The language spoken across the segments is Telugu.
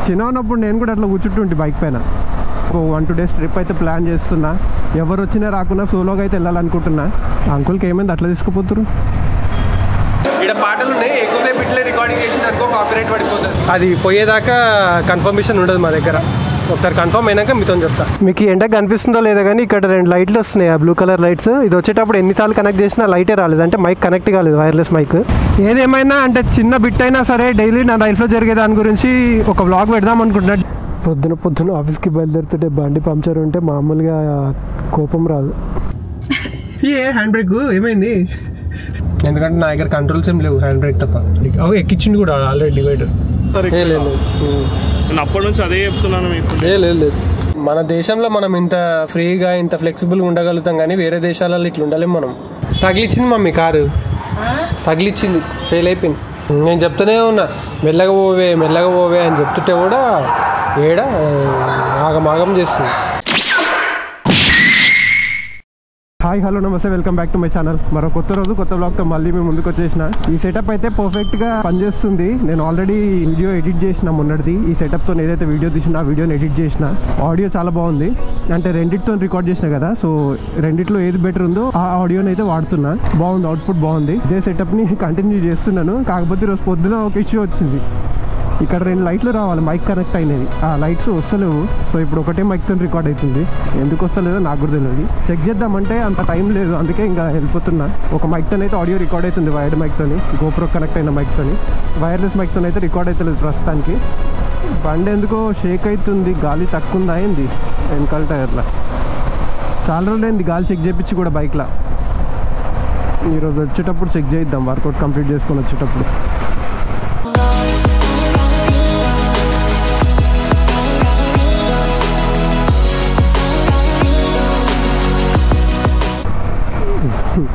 చిన్న ఉన్నప్పుడు నేను కూడా అట్లా కూర్చుంటుంటే బైక్ పైన. 1-2 days ట్రిప్ అయితే ప్లాన్ చేస్తున్నా. ఎవరు వచ్చినా రాకున్నా సోలోగా అయితే వెళ్ళాలనుకుంటున్నా. అంకుల్కి ఏమైంది అట్లా తీసుకుపోతున్నారు? ఇక్కడ పాటలు ఉన్నాయి, ఎక్కువసేపు ఇట్లే రికార్డింగ్ చేసిననుకో కాపీరైట్ పడిపోతుంది. అది పోయేదాకా కన్ఫర్మేషన్ ఉండదు మా దగ్గర. ఒకసారి కన్ఫర్మ్ అయినాక మీతో చెప్తా. మీకు ఎండకు కనిపిస్తుందో లేదో కానీ ఇక్కడ 2 లైట్లు వస్తున్నాయి, ఆ బ్లూ కలర్ లైట్స్. ఇది వచ్చేటప్పుడు ఎన్నిసార్లు కనెక్ట్ చేసినా లైటే రాలేదు, అంటే మైక్ కనెక్ట్ కాలేదు, వైర్లెస్ మైక్. ఏదేమైనా అంటే చిన్న బిట్ అయినా సరే డైలీ నా లైఫ్లో జరిగే దాని గురించి ఒక వ్లాగ్ పెడదాం అనుకుంటున్నా. పొద్దున ఆఫీస్కి బయలుదేరుతుంటే బండి పంక్చర్ ఉంటే మామూలుగా కోపం రాదు. హ్యాండ్ బ్రేక్ ఏమైంది? ఎందుకంటే నా దగ్గర కంట్రోల్స్ ఏం లేవు, హ్యాండ్ బ్రేక్ తప్ప. ఎక్కించింది కూడా ఆల్రెడీ డివైడర్. లేదు అప్పటి నుంచి అదే చెప్తున్నాను మీకు. లేదు మన దేశంలో మనం ఇంత ఫ్రీగా ఇంత ఫ్లెక్సిబుల్గా ఉండగలుగుతాం, కానీ వేరే దేశాలలో ఇట్లా ఉండలేము మనం. తగిలిచ్చింది మమ్మీ కారు, తగిలిచ్చింది, ఫెయిల్ అయిపోయింది. నేను చెప్తూనే ఉన్నా మెల్లగా పోవే అని చెప్తుంటే కూడా ఆగమాగం చేస్తుంది. హాయ్ హలో నమస్తే, welcome back to my channel. మరో కొత్త రోజు కొత్త బ్లాగ్తో మళ్ళీ మేము ముందుకు వచ్చేసిన. ఈ సెటప్ అయితే పర్ఫెక్ట్గా పనిచేస్తుంది. నేను ఆల్రెడీ వీడియో ఎడిట్ చేసిన మొన్నటిది. ఈ సెటప్తో ఏదైతే వీడియో తీసినా ఆ వీడియోని ఎడిట్ చేసిన. ఆడియో చాలా బాగుంది, అంటే రెండిటితో రికార్డ్ చేసిన కదా, సో రెండిట్లో ఏది బెటర్ ఉందో ఆ ఆడియోని అయితే వాడుతున్నా. బాగుంది, అవుట్పుట్ బాగుంది. ఇదే సెటప్ని కంటిన్యూ చేస్తున్నాను. కాకపోతే ఈరోజు పొద్దున ఒక ఇష్యూ వచ్చింది. ఇక్కడ 2 లైట్లు రావాలి, మైక్ కనెక్ట్ అయినది, ఆ లైట్స్ వస్తలేవు. సో ఇప్పుడు ఒకటే మైక్తో రికార్డ్ అవుతుంది. ఎందుకు వస్తలేదో నాకు కూడా తెలియదు. చెక్ చేద్దామంటే అంత టైం లేదు, అందుకే ఇంకా వెళ్ళిపోతున్నా. ఒక మైక్తో అయితే ఆడియో రికార్డ్ అవుతుంది, వైర్డ్ మైక్తోని, గోప్రో కనెక్ట్ అయిన మైక్తోని. వైర్లెస్ మైక్తో అయితే రికార్డ్ అవుతలేదు ప్రస్తుతానికి. బండి ఎందుకో షేక్ అవుతుంది, గాలి తక్కువ ఉందా అయింది వెనకాల టైర్లో. చాలా రోజులైంది గాలి చెక్ చేయించి కూడా బైక్లో. ఈరోజు వచ్చేటప్పుడు చెక్ చేయిద్దాం, వర్కౌట్ కంప్లీట్ చేసుకొని వచ్చేటప్పుడు.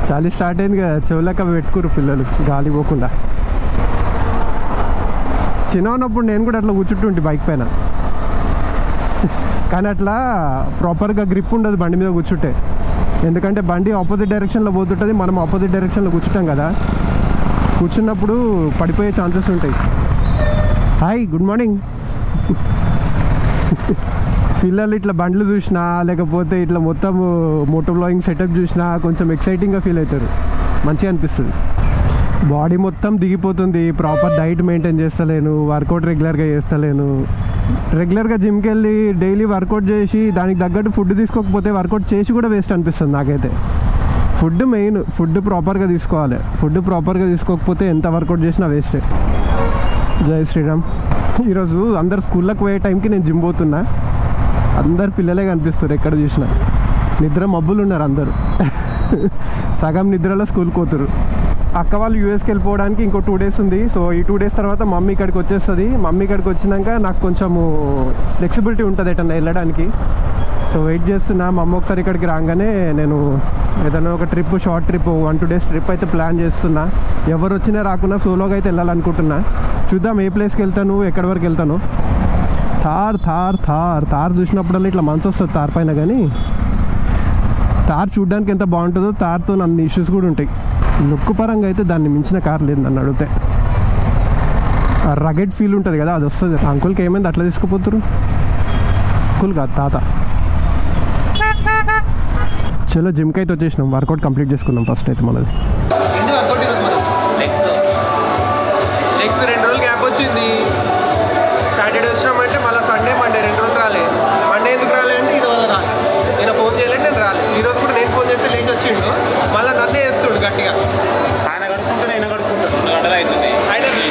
చాలి స్టార్ట్ అయింది కదా, చెవులక పెట్టుకురు పిల్లలు గాలి పోకుండా. చిన్న ఉన్నప్పుడు నేను కూడా అట్లా కూర్చుంటుంటే బైక్ పైన, కానీ అట్లా ప్రాపర్గా గ్రిప్ ఉండదు బండి మీద కూర్చుంటే. ఎందుకంటే బండి ఆపోజిట్ డైరెక్షన్లో పోతుంటుంది, మనం ఆపోజిట్ డైరెక్షన్లో కూర్చుంటాం కదా. కూర్చున్నప్పుడు పడిపోయే ఛాన్సెస్ ఉంటాయి. Hi, good morning. పిల్లలు ఇట్లా బండ్లు చూసినా లేకపోతే ఇట్లా మొత్తం మోటో బ్లాగింగ్ సెటప్ చూసినా కొంచెం ఎక్సైటింగ్గా ఫీల్ అవుతారు, మంచిగా అనిపిస్తుంది. బాడీ మొత్తం దిగిపోతుంది, ప్రాపర్ డైట్ మెయింటైన్ చేస్తలేను, వర్కౌట్ రెగ్యులర్గా చేస్తలేను. రెగ్యులర్గా జిమ్కి వెళ్ళి డైలీ వర్కౌట్ చేసి దానికి తగ్గట్టు ఫుడ్ తీసుకోకపోతే వర్కౌట్ చేసి కూడా వేస్ట్ అనిపిస్తుంది నాకైతే. ఫుడ్ మెయిన్, ఫుడ్ ప్రాపర్గా తీసుకోవాలి. ఫుడ్ ప్రాపర్గా తీసుకోకపోతే ఎంత వర్కౌట్ చేసినా వేస్టే. జై శ్రీరామ్. ఈరోజు అందరు స్కూళ్ళకి పోయే టైంకి నేను జిమ్ పోతున్నా. అందరు పిల్లలే కనిపిస్తారు ఎక్కడ చూసినా. నిద్ర మబ్బులు ఉన్నారు అందరూ. సగం నిద్రలో స్కూల్కి పోతురు. అక్క వాళ్ళు యూఎస్కి వెళ్ళిపోవడానికి ఇంకో 2 days ఉంది. సో ఈ 2 days తర్వాత మమ్మీ ఇక్కడికి వచ్చేస్తుంది. మమ్మీ ఇక్కడికి వచ్చినాక నాకు కొంచెము ఫ్లెక్సిబిలిటీ ఉంటుంది ఎటన్నా వెళ్ళడానికి. సో వెయిట్ చేస్తున్నా. మా అమ్మ ఒకసారి ఇక్కడికి రాగానే నేను ఏదైనా ఒక trip, short trip, 1-2 days trip అయితే ప్లాన్ చేస్తున్నా. ఎవరు వచ్చినా రాకున్నా సోలోగా అయితే వెళ్ళాలనుకుంటున్నా. చూద్దాం ఏ ప్లేస్కి వెళ్తాను, ఎక్కడి వరకు వెళ్తాను. తార్ చూసినప్పుడల్లా ఇట్లా మనసు వస్తుంది తార్ పైన. కానీ తార్ చూడడానికి ఎంత బాగుంటుందో తార్తో అన్ని ఇష్యూస్ కూడా ఉంటాయి. లుక్ పరంగా అయితే దాన్ని మించిన కార్ లేదు నన్ను అడిగితే. ఆ రగెడ్ ఫీల్ ఉంటుంది కదా, అది వస్తుంది. అంకుల్కి ఏమైంది అట్లా తీసుకుపోతారు? అంకుల్ కాదు, తాత. చలో జిమ్కి అయితే వచ్చేసినాం, వర్కౌట్ కంప్లీట్ చేసుకుందాం ఫస్ట్ అయితే మనది. నెక్స్ట్ 2 రోజులు గ్యాప్ వచ్చింది. సాటర్డే వచ్చినామంటే మళ్ళీ సండే, మండే 2 రోజులు రాలేదు. మండే ఎందుకు రాలేదంటే ఈరోజు రాలేదు. నేను ఫోన్ చేయలేదు, నేను రాలేదు. ఈరోజు కూడా నేను ఫోన్ చేస్తే లేచి వచ్చిండు, మళ్ళీ నన్నే వేస్తుండు గట్టిగా. ఆయన కడుక్కుంటే నేను కడుక్కుంటాను, 2 గంటలు అవుతుంది.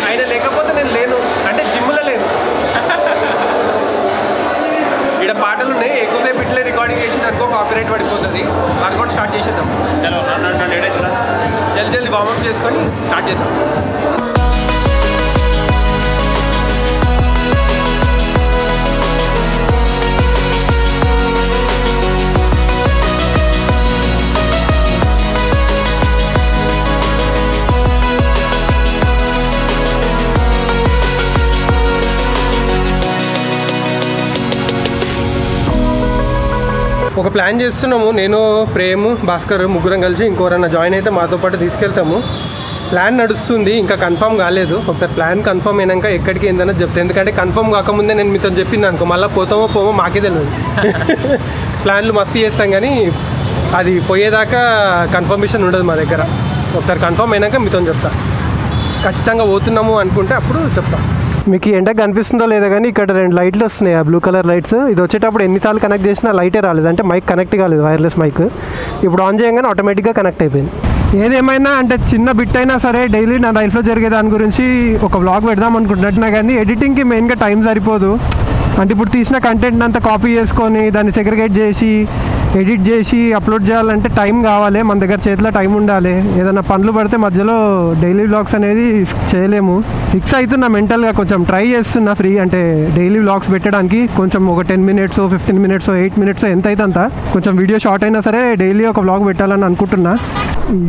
ఆయన లేకపోతే నేను లేను, అంటే జిమ్లో లేను. ఇక్కడ పాటలు ఉన్నాయి, ఎక్కువసేపు ఇట్లే రికార్డింగ్ చేసిననుకో కాపీరైట్ పడిపోతుంది. వర్కౌట్ స్టార్ట్ చేసేద్దాం. జల్దీ వార్మప్ చేసుకొని స్టార్ట్ చేద్దాం. ఒక ప్లాన్ చేస్తున్నాము, నేను, ప్రేమ్, భాస్కర్ ముగ్గురం కలిసి. ఇంకోరన్నా జాయిన్ అయితే మాతో పాటు తీసుకెళ్తాము. ప్లాన్ నడుస్తుంది, ఇంకా కన్ఫర్మ్ కాలేదు. ఒకసారి ప్లాన్ కన్ఫర్మ్ అయినాక ఎక్కడికి ఏందన్నా చెప్తాను. ఎందుకంటే కన్ఫర్మ్ కాకముందే నేను మీతో చెప్పింది అనుకో మళ్ళీ పోతామో పోమో మాకే తెలియదు. ప్లాన్లు మస్తు చేస్తాం కానీ అది పోయేదాకా కన్ఫర్మేషన్ ఉండదు మా దగ్గర. ఒకసారి కన్ఫర్మ్ అయినాక మీతో చెప్తా. ఖచ్చితంగా పోతున్నాము అనుకుంటే అప్పుడు చెప్తా. మీకు ఎండ కనిపిస్తుందో లేదో కానీ ఇక్కడ 2 లైట్లు వస్తున్నాయి, ఆ బ్లూ కలర్ లైట్స్. ఇది వచ్చేటప్పుడు ఎన్నిసార్లు కనెక్ట్ చేసినా లైటే రాలేదు, అంటే మైక్ కనెక్ట్ కాలేదు, వైర్లెస్ మైక్. ఇప్పుడు ఆన్ చేయగానే ఆటోమేటిక్గా కనెక్ట్ అయిపోయింది. ఏదేమైనా అంటే చిన్న బిట్ అయినా సరే డైలీ నా లైఫ్లో జరిగే దాని గురించి ఒక వ్లాగ్ పెడదాం అనుకుంటున్నట్టున్నా కానీ ఎడిటింగ్కి మెయిన్గా టైం సరిపోదు. అంటే ఇప్పుడు తీసిన కంటెంట్ అంతా కాపీ చేసుకొని దాన్ని సెగ్రిగేట్ చేసి ఎడిట్ చేసి అప్లోడ్ చేయాలంటే టైం కావాలి, మన దగ్గర చేతిలో టైం ఉండాలి. ఏదైనా పనులు పడితే మధ్యలో డైలీ వ్లాగ్స్ అనేది చేయలేము. ఫిక్స్ అవుతున్నా మెంటల్గా, కొంచెం ట్రై చేస్తున్నా ఫ్రీ అంటే డైలీ వ్లాగ్స్ పెట్టడానికి. కొంచెం ఒక 10 minutes 15 minutes 8 minutes ఎంత అయితే అంత కొంచెం వీడియో షార్ట్ అయినా సరే డైలీ ఒక వ్లాగ్ పెట్టాలని అనుకుంటున్నా.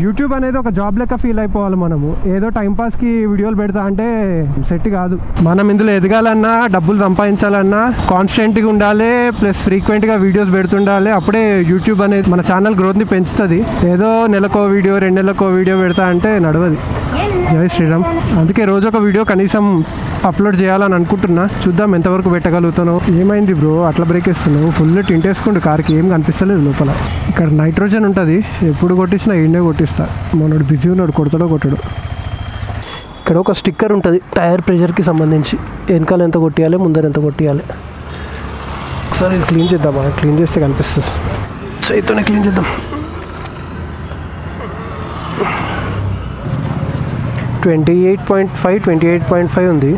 యూట్యూబ్ అనేది ఒక జాబ్ లెక్క ఫీల్ అయిపోవాలి మనము. ఏదో టైంపాస్కి వీడియోలు పెడతా అంటే సెట్ కాదు. మనం ఇందులో ఎదగాలన్నా డబ్బులు సంపాదించాలన్నా కాన్స్టెంట్గా ఉండాలి, ప్లస్ ఫ్రీక్వెంట్గా వీడియోస్ పెడుతుండాలి. అప్పుడే యూట్యూబ్ అనేది మన ఛానల్ గ్రోత్ని పెంచుతుంది. ఏదో నెలకో వీడియో 2 నెలలకో వీడియో పెడతా అంటే నడవది. జై శ్రీరామ్. అందుకే రోజు ఒక వీడియో కనీసం అప్లోడ్ చేయాలని అనుకుంటున్నా. చూద్దాం ఎంతవరకు పెట్టగలుగుతాను. ఏమైంది బ్రో అట్లా బ్రేక్ ఇస్తున్నావు? ఫుల్ టింట్ వేసుకుంటూ కార్కి ఏం కనిపిస్తలేదు లోపల. ఇక్కడ నైట్రోజన్ ఉంటుంది, ఎప్పుడు కొట్టించినా ఇండే కొట్టిస్తా. మనోడు బిజీ ఉన్నాడు, కొడతాడో కొట్టడు. ఇక్కడ ఒక స్టిక్కర్ ఉంటుంది టైర్ ప్రెషర్కి సంబంధించి, వెనకాల ఎంత కొట్టియాలి ముందర ఎంత కొట్టియాలి. ఒకసారి ఇది క్లీన్ చేద్దామా? క్లీన్ చేస్తే కనిపిస్తుంది. చేతితోనే క్లీన్ చేద్దాం. 28.5 28.5 ఉంది,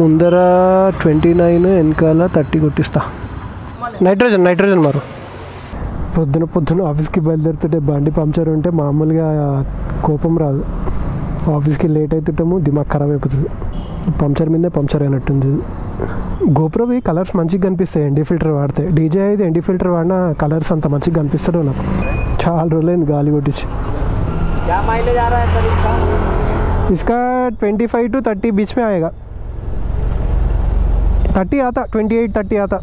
ముందర 29, వెనకాల 30 కొట్టిస్తా. నైట్రోజన్ మారు. పొద్దున ఆఫీస్కి బయలుదేరుతుంటే బండి పంక్చర్ ఉంటే మామూలుగా కోపం రాదు. ఆఫీస్కి లేట్ అవుతుంటాము, దిమాగ్ ఖరాబ్ అయిపోతుంది. పంక్చర్ మీదే పంక్చర్ అయినట్టుంది. గోప్రోవి కలర్స్ మంచిగా కనిపిస్తాయి ఎన్డీ ఫిల్టర్ వాడితే. డీజే అయితే ఎన్డీ ఫిల్టర్ వాడినా కలర్స్ అంత మంచిగా కనిపిస్తాడు నాకు. చాలా రోజులైంది గాలి కొట్టించి. इसका 25 to 30 बीच में आएगा. 30 आता, 28-30 आता.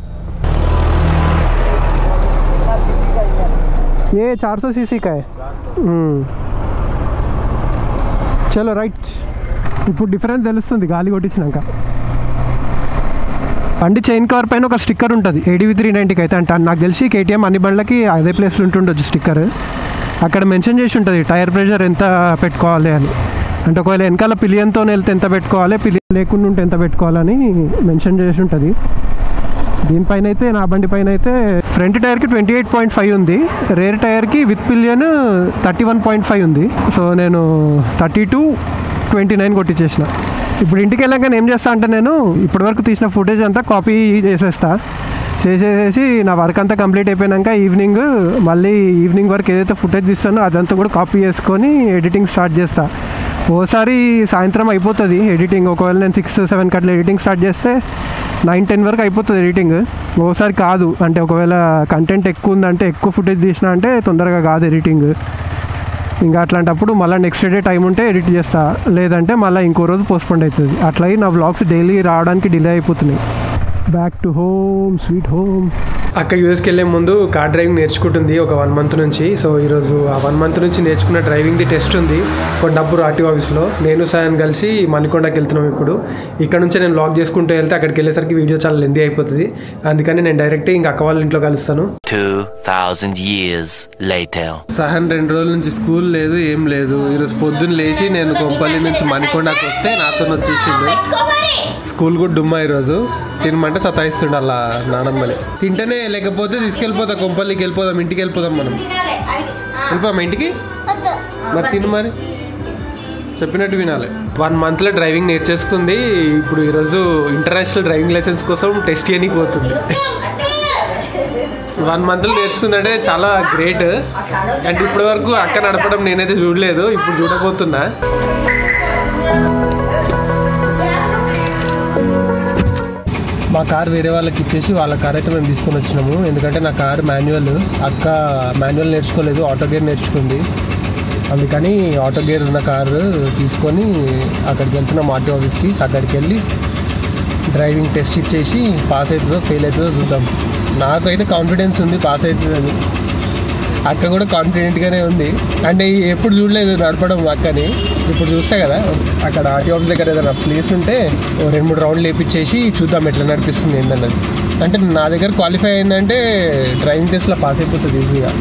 ये 400 सीसी का है. చలో రైట్. ఇప్పుడు డిఫరెన్స్ తెలుస్తుంది గాలి కొట్టించినాక. బండి చైన్ కవర్ పైన ఒక స్టిక్కర్ ఉంటుంది ADV 390కి అయితే. అంటే నాకు తెలిసి KTM అన్ని బండ్లకి అదే ప్లేస్లో ఉంటుండొచ్చు స్టిక్కర్. అక్కడ మెన్షన్ చేసి ఉంటుంది టైర్ ప్రెషర్ ఎంత పెట్టుకోవాలి అని. అంటే ఒకవేళ వెనకాల పిలియన్తో వెళ్తే ఎంత పెట్టుకోవాలి, పిలియన్ లేకుండా ఉంటే ఎంత పెట్టుకోవాలని మెన్షన్ చేసి ఉంటుంది. దీనిపైన అయితే నా బండి పైన అయితే ఫ్రంట్ టైర్కి 28.5 ఉంది, రేర్ టైర్కి విత్ పిలియన్ 31.5 ఉంది. సో నేను 32-29 కొట్టించేసిన. ఇప్పుడు ఇంటికి వెళ్ళాక ఏం చేస్తా అంటే నేను ఇప్పటివరకు తీసిన ఫుటేజ్ అంతా కాపీ చేసేసి నా వర్క్ అంతా కంప్లీట్ అయిపోయాక ఈవినింగ్ వరకు ఏదైతే ఫుటేజ్ తీస్తానో అదంతా కూడా కాపీ చేసుకొని ఎడిటింగ్ స్టార్ట్ చేస్తా. ఓసారి సాయంత్రం అయిపోతుంది ఎడిటింగ్. ఒకవేళ నేను 6-7 అట్లా ఎడిటింగ్ స్టార్ట్ చేస్తే 9-10 వరకు అయిపోతుంది ఎడిటింగ్. ఓసారి కాదు, అంటే ఒకవేళ కంటెంట్ ఎక్కువ ఉందంటే ఎక్కువ ఫుటేజ్ తీసినా అంటే తొందరగా కాదు ఎడిటింగ్. ఇంకా అట్లాంటప్పుడు మళ్ళీ నెక్స్ట్ డే టైం ఉంటే ఎడిట్ చేస్తా, లేదంటే మళ్ళీ ఇంకో రోజు పోస్ట్పోండ్ అవుతుంది. అట్లాగే నా వ్లాగ్స్ డైలీ రావడానికి డిలే అయిపోతున్నాయి. Back to home, sweet home. అక్క యూఎస్కి వెళ్ళే ముందు కార్ డ్రైవింగ్ నేర్చుకుంటుంది ఒక 1 month నుంచి. సో ఈరోజు ఆ 1 month నుంచి నేర్చుకున్న డ్రైవింగ్ది టెస్ట్ ఉంది కొండాపూర్ RTO ఆఫీస్లో. నేను సాయన్ కలిసి మణికొండకి వెళ్తున్నాం. ఇప్పుడు ఇక్కడ నుంచి నేను వ్లాగ్ చేసుకుంటూ వెళ్తే అక్కడికి వెళ్ళేసరికి వీడియో చాలా లెందీ అయిపోతుంది. అందుకని నేను డైరెక్ట్ ఇంకా అక్క వాళ్ళ ఇంట్లో కలుస్తాను. 2000 years later. సహన్ 2 రోజుల నుంచి స్కూల్ లేదు, ఏం లేదు. ఈరోజు పొద్దున్న లేచి నేను కొంపల్లి నుంచి మణికొండకి వస్తే నాతో వచ్చేసిండు. స్కూల్ కూడా డుమ్మా ఈరోజు. తినమంటే సతాయిస్తుండ అలా నానమ్మని. తింటేనే, లేకపోతే తీసుకెళ్ళిపోతా కొంపల్లికి వెళ్ళిపోదాం, ఇంటికి వెళ్ళిపోదాం. మనం వెళ్ళిపోదాం ఇంటికి. మరి తిను, మరి చెప్పినట్టు వినాలి. 1 monthలో డ్రైవింగ్ నేర్చేసుకుంది. ఇప్పుడు ఈరోజు ఇంటర్నేషనల్ డ్రైవింగ్ లైసెన్స్ కోసం టెస్ట్ చేయడానికి పోతుంది. 1 monthలో నేర్చుకుందంటే చాలా గ్రేట్. అంటే ఇప్పటి వరకు అక్క నడపడం నేనైతే చూడలేదు, ఇప్పుడు చూడబోతున్నా. మా కార్ వేరే వాళ్ళకి ఇచ్చేసి వాళ్ళ కార్ అయితే మేము తీసుకొని వచ్చినాము. ఎందుకంటే నా కార్ మాన్యువల్, అక్క మాన్యువల్ నేర్చుకోలేదు, ఆటో గేర్ నేర్చుకుంది. అందుకని ఆటో గేర్ ఉన్న కారు తీసుకొని అక్కడికి వెళ్తున్నాం RTO ఆఫీస్కి. అక్కడికి వెళ్ళి డ్రైవింగ్ టెస్ట్ ఇచ్చేసి పాస్ అవుతుందో ఫెయిల్ అవుతుందో చూద్దాం. నాకైతే కాన్ఫిడెన్స్ ఉంది పాస్ అవుతుందని. అక్క కూడా కాన్ఫిడెంట్గానే ఉంది. అంటే ఎప్పుడు చూడలేదు నడపడం అక్కని, ఇప్పుడు చూస్తే కదా అక్కడ ఆర్టీఓ ఆఫీస్ దగ్గర ఏదైనా ప్లేస్ ఉంటే 2-3 రౌండ్లు వేపించేసి చూద్దాం ఎట్లా నడిపిస్తుంది ఏంటన్నది. అంటే నా దగ్గర క్వాలిఫై అయిందంటే డ్రైవింగ్ టెస్ట్లో పాస్ అయిపోతుంది ఈజీగా.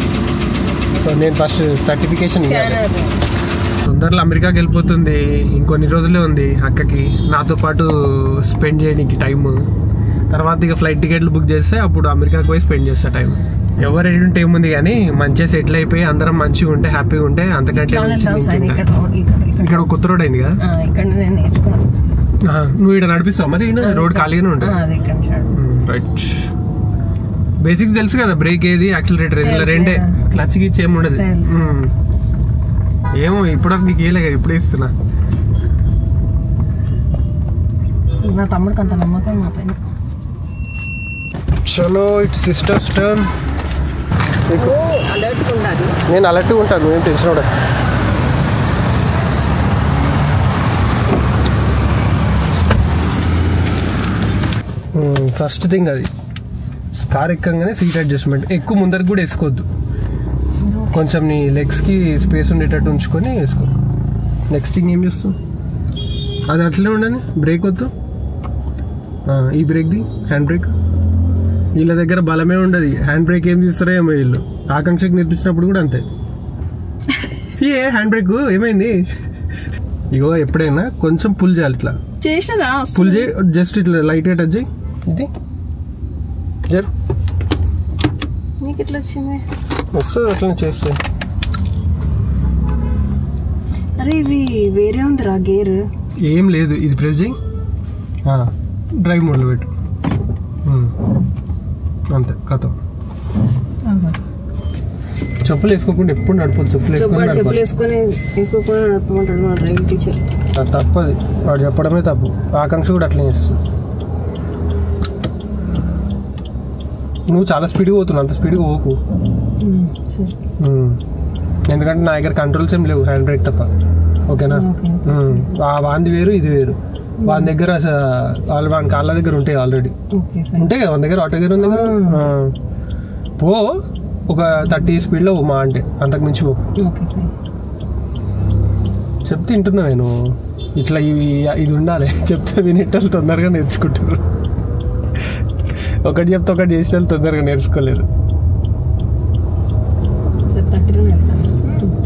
సో నేను ఫస్ట్ సర్టిఫికేషన్ ఇవ్వాలి. తొందరలో అమెరికాకి వెళ్ళిపోతుంది, ఇంకొన్ని రోజులే ఉంది అక్కకి నాతో పాటు స్పెండ్ చేయడానికి టైము. తర్వాత ఇక ఫ్లైట్ టికెట్లు బుక్ చేస్తే అప్పుడు అమెరికాకి పోయి స్పెండ్ చేస్తా టైం. ఎవరు ఏడుంటే ఏముంది కానీ మంచిగా సెటిల్ అయిపోయి అందరం మంచిగా ఉంటే హ్యాపీగా ఉంటే అంతకంటే ఇక్కడ ఒక కొత్త రోడ్ అయింది కదా, నువ్వు ఇక్కడ నడిపిస్తావు మరి రోడ్ ఖాళీగానే ఉంటుంది. రైట్, బేసిక్స్ తెలుసు కదా, బ్రేక్ ఏది యాక్సిలరేటర్ ఏది, ఇలా రెండే, క్లచ్ గిచ్ ఏమి ఉండదు. ఏమో ఇప్పుడు నీకు ఏలే కదా, ఇప్పుడే ఇస్తున్నా. నా తమ్ముడికి అంత నమ్మకం మా పైన. చలో ఇట్స్ సిస్టర్స్ టర్న్. అలర్ట్గా ఉండాలి. నేను అలర్ట్గా ఉంటాను, నువ్వేం టెన్షన్ కూడా. ఫస్ట్ థింగ్ అది కార్ ఎక్కగానే సీట్ అడ్జస్ట్మెంట్ ఎక్కువ ముందరికి కూడా వేసుకోవద్దు, కొంచెం నీ లెగ్స్కి స్పేస్ ఉండేటట్టు ఉంచుకొని వేసుకో. నెక్స్ట్ థింగ్ ఏం చేస్తావు, అది అట్లనే ఉండని, బ్రేక్ వద్దు. ఈ బ్రేక్ది హ్యాండ్ బ్రేక్, వీళ్ళ దగ్గర బలమే ఉండదు, హ్యాండ్ బ్రేక్ ఏం తీస్తారో ఏమో వీళ్ళు. ఆకాంక్షకి నేర్పించినప్పుడు కూడా అంతే, ఏ హ్యాండ్ బ్రేక్ ఏమైంది. ఇగో ఎప్పుడైనా కొంచెం పుల్ చేయాలి, ఇట్లా పుల్ చేయి, జస్ట్ ఇట్లా లైట్గా టచ్ చేయి. ఇది జరు నీకు ఎట్లా వచ్చింది, వస్తుంది అట్లా చేస్తే. అరే ఇది వేరే ఉందిరా గేర్. ఏం లేదు, ఇది ప్రెస్ చేయి, డ్రైవ్ మోడ్లో పెట్టు, అంతే కథం. చెప్పులు వేసుకోకుండా ఎప్పుడు నడపదు, చెప్పులు వేసుకొని నడపమంటాడు మా డ్రైవింగ్ టీచర్. అది తప్పది, వాడు చెప్పడమే తప్పు. ఆకాంక్ష కూడా అట్లనే చేస్తుంది. నువ్వు చాలా స్పీడ్గా పోతున్నావు, అంత స్పీడ్గా పోకు. ఎందుకంటే నా దగ్గర కంట్రోల్స్ ఏం లేవు, హ్యాండ్ బ్రేక్ తప్ప. ఓకేనా, వాంది వేరు ఇది వేరు. వాని దగ్గర వాని కాళ్ళ దగ్గర ఉంటాయి, ఆల్రెడీ ఉంటాయి కదా వాని దగ్గర, ఆటో గేర్ ఉంది దగ్గర. పో ఒక 30 స్పీడ్లో మా అంటే, అంతకు మించి పో. చెప్తే వింటున్నావు నేను, ఇట్లా ఇది ఉండాలి చెప్తే వినేటోళ్ళు తొందరగా నేర్చుకుంటారు. ఒకటి చెప్తే ఒకటి చేసిన వాళ్ళు తొందరగా నేర్చుకోలేరు.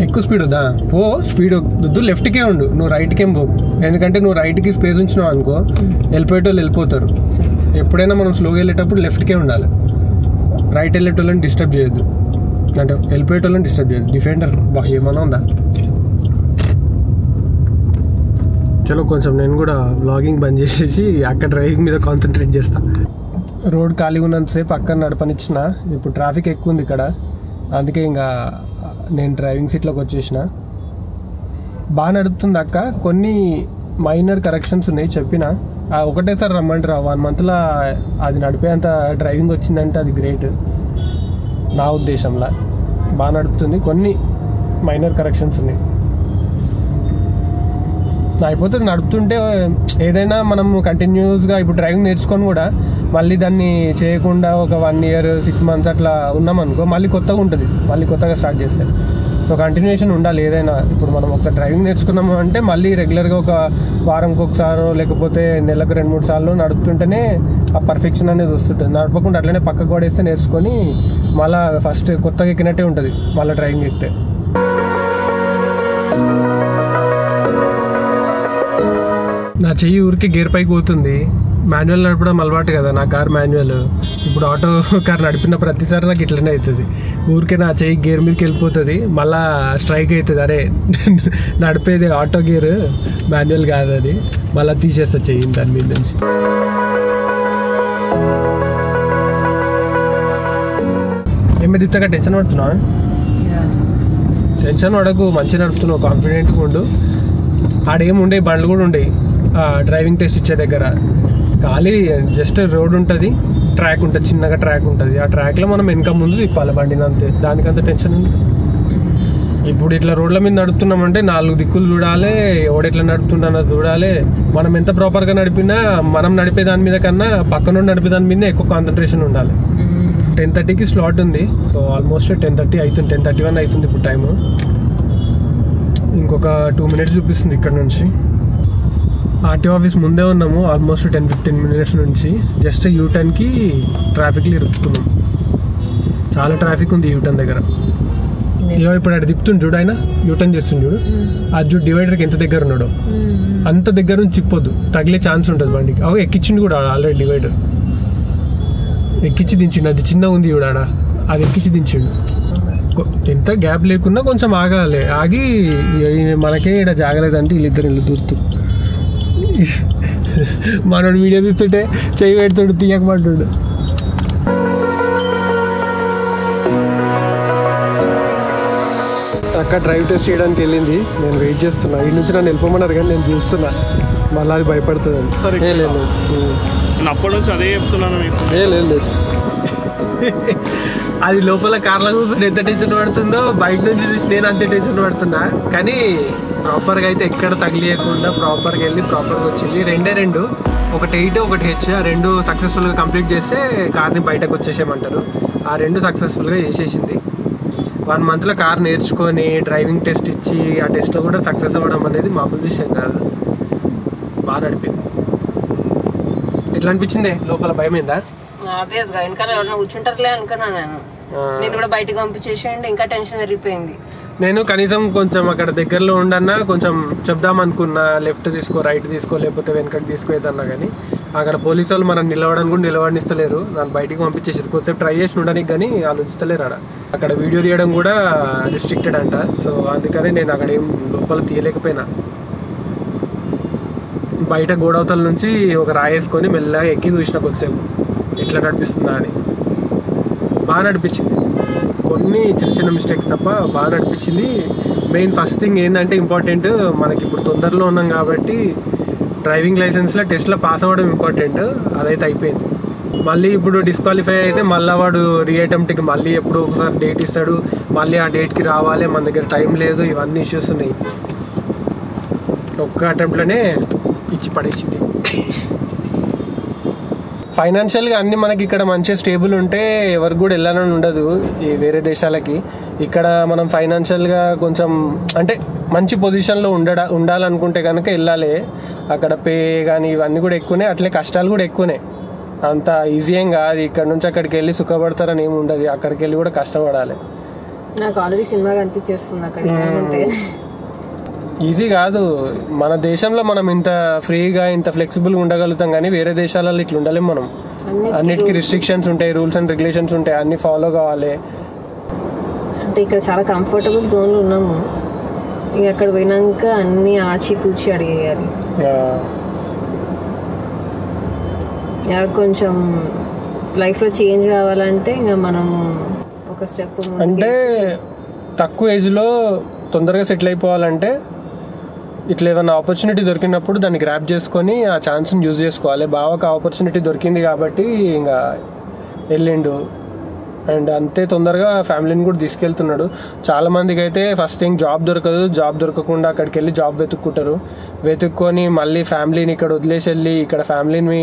ఎక్కువ స్పీడ్ వద్దా, పో స్పీడ్ వద్దు, లెఫ్ట్కే ఉండు, నువ్వు రైట్కి ఏం పో. ఎందుకంటే నువ్వు రైట్కి స్పేస్ ఉంచినావు అనుకో వెళ్ళిపోయేటోళ్ళు వెళ్ళిపోతారు. ఎప్పుడైనా మనం స్లోగా వెళ్ళేటప్పుడు లెఫ్ట్కే ఉండాలి, రైట్ వెళ్ళేటోళ్ళని డిస్టర్బ్ చేయొద్దు, అంటే వెళ్ళిపోయేటోళ్ళని డిస్టర్బ్ చేయొద్దు. డిఫెండర్ ఏమన్నా ఉందా. చలో కొంచెం నేను కూడా వ్లాగింగ్ బంద్ చేసేసి అక్కడ డ్రైవింగ్ మీద కాన్సన్ట్రేట్ చేస్తా. రోడ్ ఖాళీగా ఉన్నంతసేపు అక్కడ నడపనిచ్చిన, ఇప్పుడు ట్రాఫిక్ ఎక్కువ ఉంది ఇక్కడ, అందుకే ఇంకా నేను డ్రైవింగ్ సీట్లోకి వచ్చేసిన. బాగా నడుపుతుంది అక్క, కొన్ని మైనర్ కరెక్షన్స్ ఉన్నాయి చెప్పిన, ఒకటేసారి రమ్మంటారా 1 monthలో అది నడిపేంత డ్రైవింగ్ వచ్చిందంటే అది గ్రేట్ నా ఉద్దేశంలో. బాగా నడుపుతుంది, కొన్ని మైనర్ కరెక్షన్స్ ఉన్నాయి. అయిపోతుంది నడుపుతుంటే. ఏదైనా మనం కంటిన్యూస్గా ఇప్పుడు డ్రైవింగ్ నేర్చుకొని కూడా మళ్ళీ దాన్ని చేయకుండా ఒక 1 year 6 months అట్లా ఉన్నామనుకో మళ్ళీ కొత్తగా ఉంటుంది, మళ్ళీ కొత్తగా స్టార్ట్ చేస్తే. సో కంటిన్యూషన్ ఉండాలి ఏదైనా. ఇప్పుడు మనం ఒకసారి డ్రైవింగ్ నేర్చుకున్నాము అంటే మళ్ళీ రెగ్యులర్గా ఒక వారంకి ఒకసారో లేకపోతే నెలకు 2-3 సార్లు నడుపుతుంటేనే ఆ పర్ఫెక్షన్ అనేది వస్తుంటుంది. నడపకుండా అట్లనే పక్కకు పడేస్తే నేర్చుకొని మళ్ళీ ఫస్ట్ కొత్తగా ఎక్కినట్టే ఉంటుంది మళ్ళీ డ్రైవింగ్ ఎక్కితే. నా చెయ్యి ఊరికి గేర్ పైకి పోతుంది. మాన్యువల్ నడపడం అలవాటు కదా నా కార్ మాన్యువల్. ఇప్పుడు ఆటో కార్ నడిపిన ప్రతిసారి నాకు ఇట్లనే అవుతుంది, ఊరికే నా చెయ్యి గేర్ మీదకి వెళ్ళిపోతుంది, మళ్ళా స్ట్రైక్ అవుతుంది. అరే నడిపేది ఆటో గేర్ మాన్యువల్ కాదు అది, మళ్ళీ తీసేస్తా చెయ్యి దాని మీద నుంచి. ఏమి దిప్తాగా టెన్షన్ పడుతున్నావా? టెన్షన్ పడకు, మంచిగా నడుపుతున్నావు, కాన్ఫిడెంట్గా ఉండు. ఆడేమి ఉండే బండ్లు కూడా ఉండేవి డ్రైవింగ్ టెస్ట్ ఇచ్చే దగ్గర. ఖాళీ జస్ట్ రోడ్ ఉంటుంది, ట్రాక్ ఉంటుంది, చిన్నగా ట్రాక్ ఉంటుంది. ఆ ట్రాక్లో మనం వెనక ముందు తిప్పాలి బండిని, అంతే. దానికంత టెన్షన్ ఉంది. ఇప్పుడు ఇట్లా రోడ్ల మీద నడుపుతున్నామంటే 4 దిక్కులు చూడాలి, ఎవడెట్లా నడుపుతుండో చూడాలి. మనం ఎంత ప్రాపర్గా నడిపినా మనం నడిపే దాని మీద కన్నా పక్కన నడిపే దాని మీద ఎక్కువ కాన్సన్ట్రేషన్ ఉండాలి. 10:30కి స్లాట్ ఉంది. సో ఆల్మోస్ట్ 10:30 అవుతుంది, 10:31 అవుతుంది ఇప్పుడు టైము. ఇంకొక 2 minutes చూపిస్తుంది ఇక్కడ నుంచి. ఆర్టీఓ ఆఫీస్ ముందే ఉన్నాము ఆల్మోస్ట్ 10-15 minutes నుంచి. జస్ట్ యూటర్న్కి ట్రాఫిక్లో ఇరుక్కున్నాం. చాలా ట్రాఫిక్ ఉంది యూటర్న్ దగ్గర. ఇగో ఇప్పుడు అక్కడ తిప్పుతుంది చూడు, ఆయన యూటర్న్ చేస్తుంది చూడు, అది చూడు డివైడర్కి ఎంత దగ్గర ఉన్నాడో అంత దగ్గర నుంచి తిప్పొద్దు, తగిలే ఛాన్స్ ఉంటుంది బండికి. అవి ఎక్కించిండు కూడా ఆల్రెడీ, డివైడర్ ఎక్కించి దించిండు. అది చిన్న ఉంది చూడు ఆడ, అది ఎక్కించి దించిండు. ఎంత గ్యాప్ లేకున్నా కొంచెం ఆగాలి. ఆగి మనకే ఇక్కడ జాగలేదంటే వీళ్ళిద్దరు ఇల్లు దూరుతూ మనోడు వీడియో తీస్తుంటే చెయ్యి పెడుతుడు, తీయకమంటుడు. అక్క డ్రైవ్ టెస్ట్ చేయడానికి వెళ్ళింది, నేను వెయిట్ చేస్తున్నా. ఈ నుంచి నన్ను వెళ్ళిపోమన్నారు కానీ నేను చూస్తున్నా, మళ్ళీ అది భయపడుతుంది. లేదు అప్పటి నుంచి అదే చెప్తున్నాను మీకు. లేదు అది లోపల కార్లో కూర్చొని ఎంత టెన్షన్ పడుతుందో బయట నుంచి చూసి నేను అంతే టెన్షన్ పడుతున్నా. కానీ ప్రాపర్గా అయితే ఎక్కడ తగిలియకుండా ప్రాపర్గా వెళ్ళి ప్రాపర్గా వచ్చింది. 2 ఒకటి 8 ఒకటి H, ఆ 2 సక్సెస్ఫుల్గా కంప్లీట్ చేస్తే కార్ని బయటకు వచ్చేసేయమంటారు. ఆ 2 సక్సెస్ఫుల్గా చేసేసింది. 1 monthలో కార్ నేర్చుకొని డ్రైవింగ్ టెస్ట్ ఇచ్చి ఆ టెస్ట్లో కూడా సక్సెస్ అవ్వడం అనేది మామూలు విషయం కాదు. బాగా నడిపింది. ఎట్లా అనిపించింది? లోపల భయమైందా? ఆబ్వియస్గా వెనకాల ఎవరైనా కూర్చుంటారులే అనుకున్నా నేను కూడా బయటకు పంపించేసేయండి, ఇంకా టెన్షన్ పెరిగిపోయింది. నేను కనీసం కొంచెం అక్కడ దగ్గరలో ఉండన్నా కొంచెం చెప్దాం అనుకున్నా, లెఫ్ట్ తీసుకో రైట్ తీసుకో లేకపోతే వెనకకి తీసుకోదన్నా. కానీ అక్కడ పోలీసు వాళ్ళు మనం నిలవడానికి కూడా నిలవడిస్తలేరు. నన్ను బయటికి పంపించేసారు. కొద్దిసేపు ట్రై చేసి ఉండడానికి కానీ వాళ్ళు ఉంచుతలేరు. అక్కడ వీడియో తీయడం కూడా రిస్ట్రిక్టెడ్ అంట. సో అందుకని నేను అక్కడ ఏం లోపల తీయలేకపోయినా. బయట గోడవతల నుంచి ఒక రాయేసుకొని మెల్లగా ఎక్కి చూసిన కొద్దిసేపు ఎట్లా నడిపిస్తుందా అని. బాగా నడిపించింది. కొన్ని చిన్న మిస్టేక్స్ తప్ప బాగా నడిపించింది. మెయిన్ ఫస్ట్ థింగ్ ఏంటంటే ఇంపార్టెంట్, మనకి ఇప్పుడు తొందరలో ఉన్నాం కాబట్టి డ్రైవింగ్ లైసెన్స్లో టెస్ట్లో పాస్ అవ్వడం ఇంపార్టెంట్. అదైతే అయిపోయింది. మళ్ళీ ఇప్పుడు డిస్క్వాలిఫై అయితే మళ్ళీ వాడు రీఅటెంప్ట్కి మళ్ళీ ఎప్పుడు ఒకసారి డేట్ ఇస్తాడు, మళ్ళీ ఆ డేట్కి రావాలి, మన దగ్గర టైం లేదు. ఇవన్నీ ఇష్యూస్ ఉన్నాయి. ఒక్క అటెంప్ట్లోనే ఇచ్చి పడేసింది. ఫైనాన్షియల్గా అన్నీ మనకి ఇక్కడ మంచిగా స్టేబుల్ ఉంటే ఎవరికి కూడా వెళ్ళాలని ఉండదు ఈ వేరే దేశాలకి. ఇక్కడ మనం ఫైనాన్షియల్గా కొంచెం అంటే మంచి పొజిషన్లో ఉండాలనుకుంటే కనుక వెళ్ళాలి. అక్కడ పే కానీ ఇవన్నీ కూడా ఎక్కువనే, అట్లే కష్టాలు కూడా ఎక్కువనే. అంత ఈజీ ఏం కాదు. ఇక్కడ నుంచి అక్కడికి వెళ్ళి సుఖపడతారని ఏమి ఉండదు. అక్కడికి వెళ్ళి కూడా కష్టపడాలి. నాకు ఆల్రెడీ సినిమా కనిపించేస్తుంది అక్కడ. ఈజీ కాదు. మన దేశంలో మనం ఇంత ఫ్రీగా ఇంత ఫ్లెక్సిబుల్గా ఉండగలుగుతాం కానీ వేరే దేశాలలో ఇట్లా ఉండలేం మనం. అన్నిటికీ రిస్ట్రిక్షన్స్ ఉంటాయి, రూల్స్ అండ్ రెగ్యులేషన్స్ ఉంటాయి, అన్ని ఫాలో కావాలి. అంటే ఇక్కడ చాలా కంఫర్టబుల్ జోన్లో ఉన్నాము. ఇంక అక్కడ పోయినాక అన్ని ఆచితూచి అడిగేయాలి. కొంచెం లైఫ్లో చేంజ్ రావాలంటే ఇంకా మనం ఒక స్టెప్ అంటే తక్కువ ఏజ్లో తొందరగా సెటిల్ అయిపోవాలంటే ఇట్లా ఏమైనా ఆపర్చునిటీ దొరికినప్పుడు దాన్ని గ్రాప్ చేసుకొని ఆ ఛాన్స్ని యూజ్ చేసుకోవాలి. బావకు ఆపర్చునిటీ దొరికింది కాబట్టి ఇంకా వెళ్ళిండు. అండ్ అంతే తొందరగా ఫ్యామిలీని కూడా తీసుకెళ్తున్నాడు. చాలామందికి అయితే ఫస్ట్ థింగ్ జాబ్ దొరకదు. జాబ్ దొరకకుండా అక్కడికి వెళ్ళి జాబ్ వెతుక్కొని మళ్ళీ ఫ్యామిలీని ఇక్కడ వదిలేసి వెళ్ళి ఇక్కడ ఫ్యామిలీని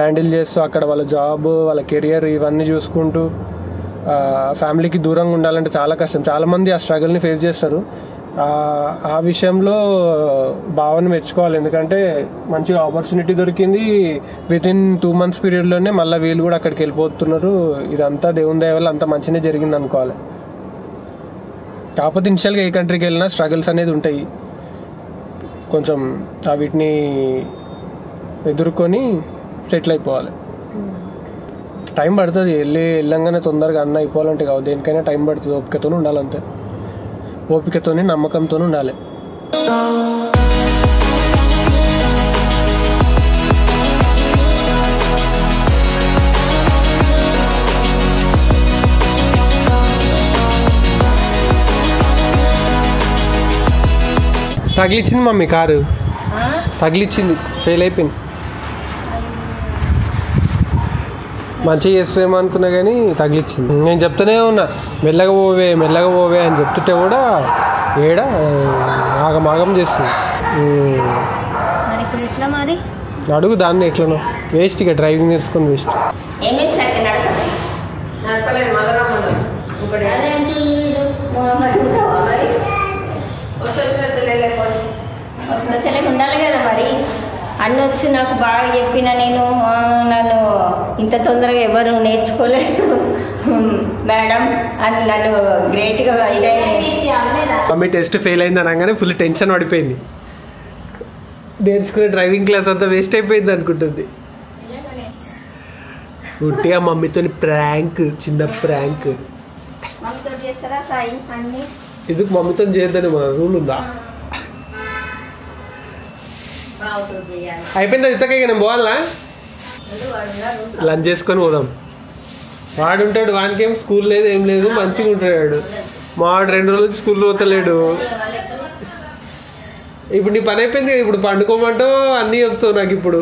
హ్యాండిల్ చేస్తూ అక్కడ వాళ్ళ జాబ్, వాళ్ళ కెరియర్ ఇవన్నీ చూసుకుంటూ ఫ్యామిలీకి దూరంగా ఉండాలంటే చాలా కష్టం. చాలామంది ఆ స్ట్రగుల్ని ఫేస్ చేస్తారు. ఆ విషయంలో భావన మెచ్చుకోవాలి. ఎందుకంటే మంచిగా ఆపర్చునిటీ దొరికింది. వితిన్ 2 months పీరియడ్లోనే మళ్ళీ వీళ్ళు కూడా అక్కడికి వెళ్ళిపోతున్నారు. ఇదంతా దేవుని దయ వల్ల అంత మంచిగా జరిగింది అనుకోవాలి. కాకపోతే ఇనిషియల్గా ఏ కంట్రీకి వెళ్ళినా స్ట్రగుల్స్ అనేది ఉంటాయి. కొంచెం వీటిని ఎదుర్కొని సెటిల్ అయిపోవాలి. టైం పడుతుంది. వెళ్ళంగానే తొందరగా అన్న అయిపోవాలంటే కాదు, దేనికైనా టైం పడుతుంది. ఓపికతో ఉండాలంతే. ఓపికతోనే నమ్మకంతో ఉండాలి. తగిలిచ్చింది మమ్మీ, కారు తగిలిచ్చింది, ఫెయిల్ అయిపోయింది. మంచిగా చేస్తామేమో అనుకున్నా కానీ తగిలిచ్చింది. నేను చెప్తూనే ఉన్నా మెల్లగా పోవే అని చెప్తుంటే కూడా ఆగమాగం చేస్తుంది. అడుగు దాన్ని ఎట్లనో. వేస్ట్ ఇక డ్రైవింగ్ నేర్చుకొని వేస్ట్. వస్తలేక ఉండాలి కదా మరి. అన్నీ వచ్చి నాకు బాగా చెప్పిన నేను నన్ను ఇంత తొందరగా ఎవరు నేర్చుకోలేదు మేడం అని నన్ను గ్రేట్గా మమ్మీ టెస్ట్ ఫెయిల్ అయింది అనగానే ఫుల్ టెన్షన్ పడిపోయింది. నేర్చుకునే డ్రైవింగ్ క్లాస్ అంతా వేస్ట్ అయిపోయింది అనుకుంటుంది. ఉట్టిగా మమ్మీతో ప్రాంక్, చిన్న ప్రాంక్. చేస్తారా సాయి అన్ని ఇది మమ్మీతో చేయొద్దని మన రూల్ ఉందా? అయిపోయింది ఇంతకే నేను పోవాలా? లంచ్ చేసుకొని పోదాం. వాడు ఉంటాడు, వానికి ఏం స్కూల్ లేదు ఏం లేదు, మంచిగా ఉంటాడు. వాడు 2 రోజులు స్కూల్ పోతలేడు. ఇప్పుడు నీ పని అయిపోయింది, ఇప్పుడు పండుకోమంటావు అన్నీ చెప్తావు నాకు. ఇప్పుడు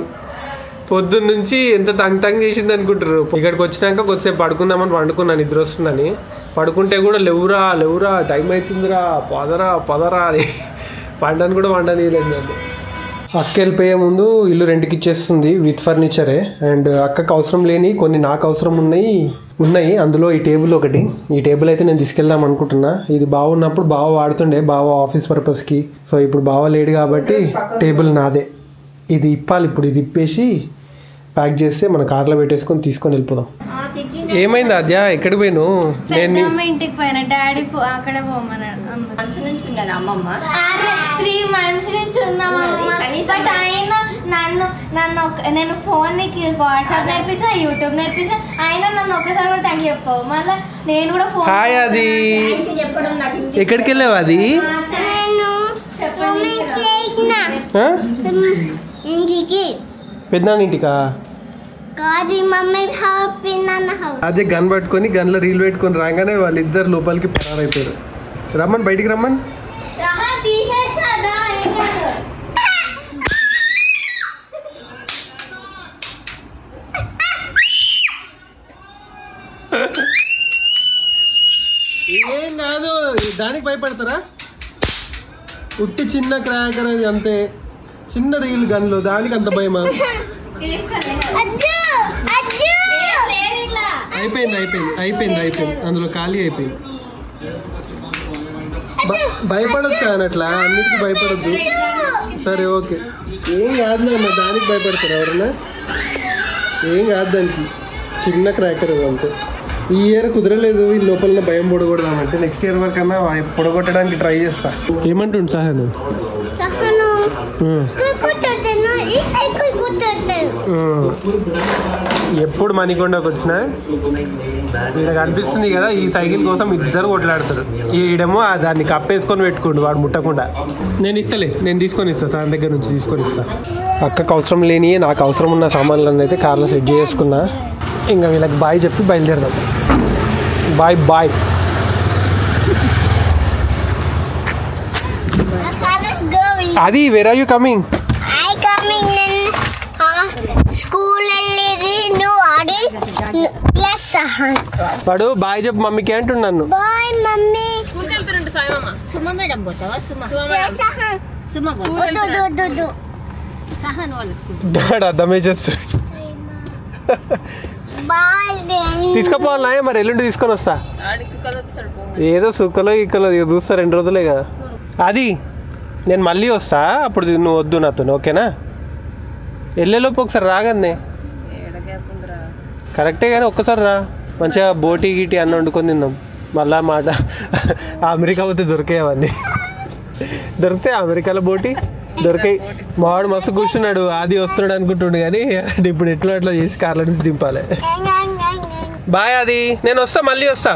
పొద్దున్న నుంచి ఎంత తంగ్ చేసింది అనుకుంటారు. ఇక్కడికి వచ్చినాక కొద్దిసేపు పడుకుందామని పండుకున్నాను, నిద్ర వస్తుందని. పడుకుంటే కూడా లేవురా టైం అవుతుందిరా పదరా అని పండని కూడా వండనీయలేదు నన్ను. అక్క వెళ్ళిపోయే ముందు ఇల్లు రెంట్కి ఇచ్చేస్తుంది విత్ ఫర్నిచరే. అండ్ అక్కకు అవసరం లేని కొన్ని నాకు అవసరం ఉన్నాయి. అందులో ఈ టేబుల్ ఒకటి. ఈ టేబుల్ అయితే నేను తీసుకెళ్దాం అనుకుంటున్నా. ఇది బావ ఉన్నప్పుడు బావ వాడుతుండే, బావ ఆఫీస్ పర్పస్కి. సో ఇప్పుడు బావ లేడు కాబట్టి టేబుల్ నాదే. ఇది ఇప్పాలి. ఇప్పుడు ఇది ఇప్పేసి ప్యాక్ చేస్తే మన కార్లో పెట్టేసుకొని తీసుకొని వెళ్ళిపోదాం. ఏమైంది అద్యా? ఎక్కడికి పోయాను? నేను ఇంటికి పోయినా. డాడీ అక్కడ పోమన్నాడు. నుంచి ఉన్నది అమ్మమ్మ. 3 months నుంచి ఉన్నామమ్మ. బట్ ఆయన నేను ఫోన్ వాట్సాప్ నేర్పించిన, యూట్యూబ్ నేర్పించిన. ఆయన నన్ను ఒకసారి కూడా థ్యాంక్ చెప్పావు. మళ్ళీ నేను కూడా ఫోన్. హాయ్ అది ఎక్కడికి వెళ్ళావు? అది పెద్దనాన్న ఇంటికా? అదే గన్ పట్టుకొని గన్లో రీల్ పెట్టుకొని రాగానే వాళ్ళిద్దరు లోపలికి పరారైపోయారు. రమ్మని బయటికి రమ్మని. ఏం కాదు, దానికి భయపడతారా? ఉట్టి చిన్న క్రాకర్ అది, అంతే. చిన్న రీల్ గన్లో దానికి అంత భయమా? అయిపోయింది అందులో ఖాళీ అయిపోయింది. భయపడద్దు కానట్లా, అన్నిటికీ భయపడద్దు. సరే ఓకే, ఏం కాదు నాన్న, దానికి భయపడతారు ఎవరన్నా? ఏం కాదు దానికి, చిన్న క్రాకర్ అంతే. ఈ ఇయర్ కుదరలేదు ఈ లోపల భయం పొడగొడదామంటే, నెక్స్ట్ ఇయర్ వరకు అన్నా పొడగొట్టడానికి ట్రై చేస్తా. ఏమంటుండు సహను? ఎప్పుడు మణికొండకు వచ్చినా ఈయనకు అనిపిస్తుంది కదా, ఈ సైకిల్ కోసం ఇద్దరు కొట్లాడతారు. ఈడేమో దాన్ని కప్పేసుకొని పెట్టుకోండు, వాడు ముట్టకుండా. నేను తీసుకొని ఇస్తా, సార్ దగ్గర నుంచి తీసుకొని ఇస్తా. అక్కకు అవసరం లేని నాకు అవసరం ఉన్న సామాన్లను అయితే కార్లో సెట్ చేసుకున్నా. ఇంకా వీళ్ళకి బాయ్ చెప్పి బయలుదేరదాం. బాయ్. అది వేర్ ఆర్ యూ కమింగ్? వాడు బాయ్ చెప్పు మమ్మీకి అంటున్నాను. అర్థమే చేస్తాడు. తీసుకుపోవాలా మరి? ఎల్లుండి తీసుకొని వస్తా. ఏదో సుక్కలో ఇక్కలో చూస్తా, 2 రోజులే కదా. అది నేను మళ్ళీ వస్తా, అప్పుడు నువ్వు వద్దు నాతో, ఓకేనా? వెళ్ళేలోపు ఒకసారి రాగండి. కరెక్టే కానీ ఒక్కసారి రా, మంచిగా బోటీ గీటీ అన్న వండుకొని తిందాం. మళ్ళా మాట అమెరికా పోతే దొరికాయవన్నీ. దొరికితే అమెరికాలో బోటీ దొరికాయి. మావాడు మస్తు కూర్చున్నాడు, ఆది వస్తున్నాడు అనుకుంటుండు కానీ ఇప్పుడు ఎట్లా చేసి కార్ల నుంచి దింపాలి. బాయ్ అది, నేను వస్తా, మళ్ళీ వస్తా.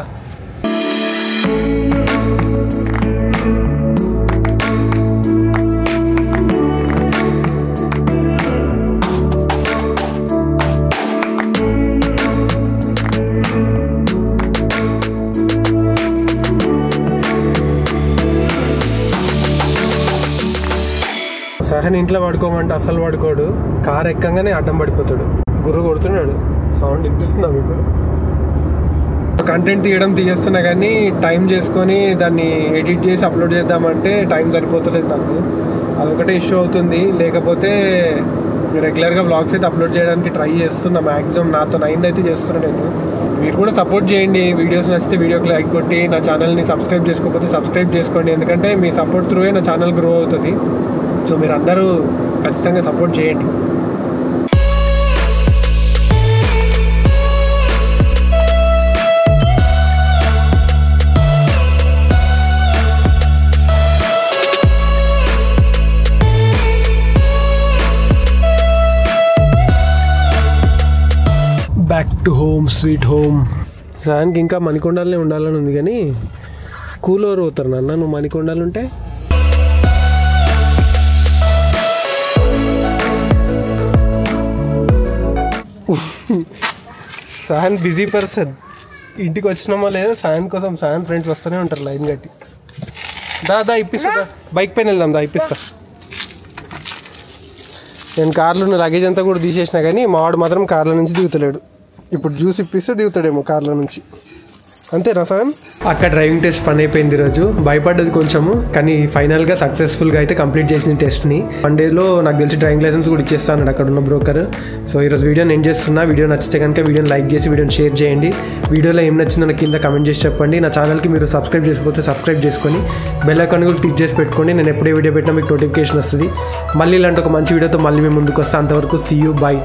సహన్ ఇంట్లో పడుకోమంటే అస్సలు పడుకోడు. కార్ ఎక్కంగానే అడ్డం పడిపోతాడు, గుర్రు కొడుతున్నాడు. సౌండ్ వినిపిస్తుందా మీకు? కంటెంట్ తీయేస్తున్నా కానీ టైం చేసుకొని దాన్ని ఎడిట్ చేసి అప్లోడ్ చేద్దామంటే టైం సరిపోతలేదు నాకు. అదొకటే ఇష్యూ అవుతుంది. లేకపోతే రెగ్యులర్గా వ్లాగ్స్ అయితే అప్లోడ్ చేయడానికి ట్రై చేస్తున్నా. మ్యాక్సిమం నాతో 9 అయితే చేస్తున్నా నేను. మీరు కూడా సపోర్ట్ చేయండి. వీడియోస్ నచ్చితే వీడియోకి లైక్ కొట్టి నా ఛానల్ని సబ్స్క్రైబ్ చేసుకోకపోతే సబ్స్క్రైబ్ చేసుకోండి. ఎందుకంటే మీ సపోర్ట్ త్రూయే నా ఛానల్ గ్రో అవుతుంది. సో మీరు అందరూ ఖచ్చితంగా సపోర్ట్ చేయండి. Back to home, sweet home. సాయానికి ఇంకా మణికొండలనే ఉండాలని ఉంది, కానీ స్కూల్ ఎవరు పోతారు నాన్న నువ్వు మణికొండలు ఉంటే? Sion busy person. ఇంటికి వచ్చినామో లేదా సాయన్ కోసం సాయన్ ఫ్రెండ్స్ వస్తూనే ఉంటారు లైన్ కట్టి. దా ఇప్పిస్తా, బైక్ పైన వెళ్దాం, దా ఇప్పిస్తా. నేను కార్లో ఉన్న లగేజ్ అంతా కూడా తీసేసినా కానీ మా వాడు మాత్రం కార్లో నుంచి దిగుతలేడు. ఇప్పుడు జ్యూస్ ఇప్పిస్తే దిగుతాడేమో కార్లో నుంచి. అంతేనా సార్? అక్కడ డ్రైవింగ్ టెస్ట్ పని అయిపోయింది ఈరోజు. భయపడ్డది కొంచెము, కానీ ఫైనల్గా సక్సెస్ఫుల్గా అయితే కంప్లీట్ చేసింది టెస్ట్ని. 1 డేలో నాకు తెలిసి డ్రైవింగ్ లైసెన్స్ కూడా ఇచ్చేస్తాను అక్కడ ఉన్న బ్రోకర్. సో ఈరోజు వీడియోని ఎండ్ చేస్తున్నా. వీడియో నచ్చితే కనుక వీడియోని లైక్ చేసి వీడియోని షేర్ చేయండి. వీడియోలో ఏం నచ్చిందో నాకు కింద కమెంట్ చేసి చెప్పండి. నా ఛానల్కి మీరు సబ్స్క్రైబ్ చేసుకోకపోతే సబ్స్క్రైబ్ చేసుకొని బెల్ ఐకాన్ కూడా క్లిక్ చేసి పెట్టుకోండి. నేను ఎప్పుడే వీడియో పెట్టినా మీకు నోటిఫికేషన్ వస్తుంది. మళ్ళీ ఇలాంటి ఒక మంచి వీడియోతో మళ్ళీ మేము ముందుకు వస్తాను. అంతవరకు సీ యూ, బై.